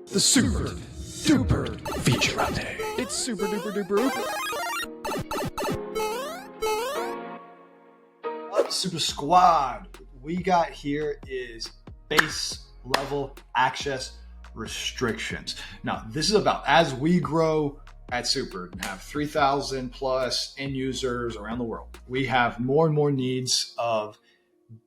The super duper feature update. It's super duper duper. Up, Super Squad. What we got here is base level access restrictions. Now, this is about as we grow at Super and have 3,000 plus end users around the world, we have more and more needs of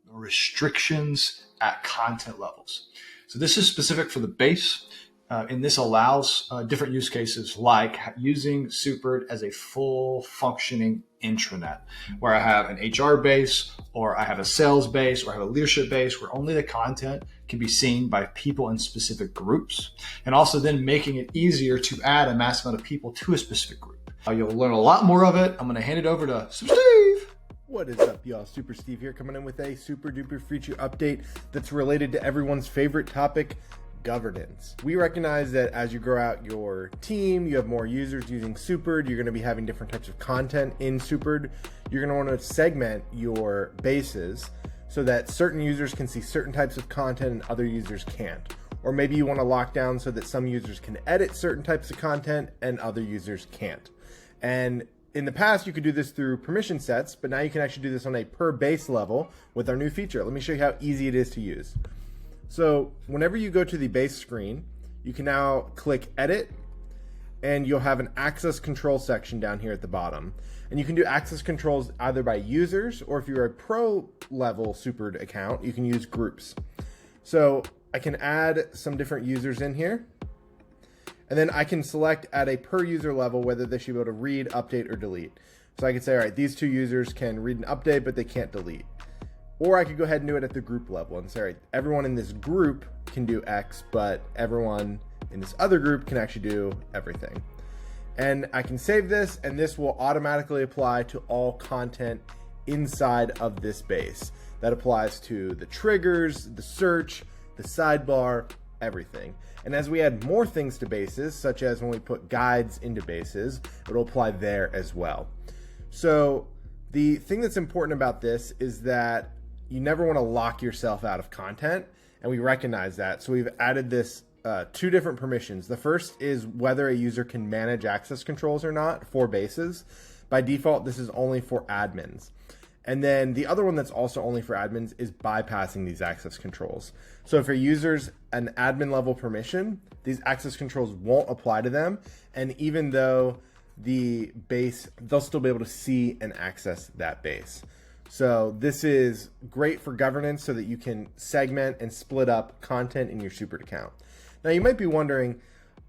restrictions at content levels. So this is specific for the base. And this allows different use cases like using Super as a full functioning intranet, where I have an HR base, or I have a sales base, or I have a leadership base where only the content can be seen by people in specific groups, and also then making it easier to add a massive amount of people to a specific group. You'll learn a lot more of it. I'm going to hand it over to Super Steve. What is up, y'all? Super Steve here, coming in with a super duper feature update that's related to everyone's favorite topic, governance. We recognize that as you grow out your team, you have more users using Super, you're going to be having different types of content in Super. You're going to want to segment your bases so that certain users can see certain types of content and other users can't. Or maybe you want to lock down so that some users can edit certain types of content and other users can't. And in the past, you could do this through permission sets, but now you can actually do this on a per base level with our new feature. Let me show you how easy it is to use. So whenever you go to the base screen, you can now click edit, and you'll have an access control section down here at the bottom. And you can do access controls either by users, or if you're a pro level Super account, you can use groups. So I can add some different users in here, and then I can select at a per user level whether they should be able to read, update, or delete. So I could say, all right, these two users can read and update, but they can't delete. Or I could go ahead and do it at the group level and say, all right, everyone in this group can do X, but everyone in this other group can actually do everything. And I can save this, and this will automatically apply to all content inside of this base. That applies to the triggers, the search, the sidebar, everything. And as we add more things to bases, such as when we put guides into bases, it'll apply there as well. So the thing that's important about this is that you never want to lock yourself out of content, and we recognize that. So we've added this two different permissions. The first is whether a user can manage access controls or not for bases. By default, this is only for admins. And then the other one that's also only for admins is bypassing these access controls. So if a user's an admin level permission, these access controls won't apply to them. And even though the base, they'll still be able to see and access that base. So this is great for governance so that you can segment and split up content in your Super account. Now you might be wondering,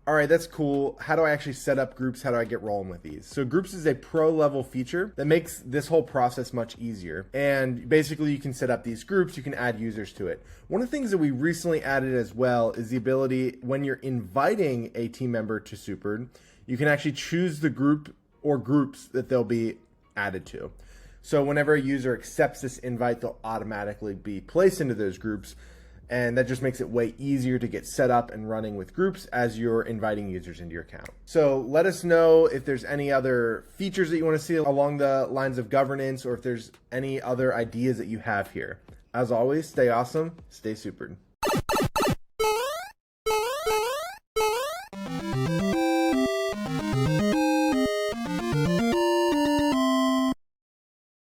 all right, that's cool. How do I actually set up groups? How do I get rolling with these? So groups is a pro level feature that makes this whole process much easier. And basically you can set up these groups, you can add users to it. One of the things that we recently added as well is the ability when you're inviting a team member to Super, you can actually choose the group or groups that they'll be added to. So whenever a user accepts this invite, they'll automatically be placed into those groups. And that just makes it way easier to get set up and running with groups as you're inviting users into your account. So let us know if there's any other features that you want to see along the lines of governance, or if there's any other ideas that you have here. As always, stay awesome, stay super.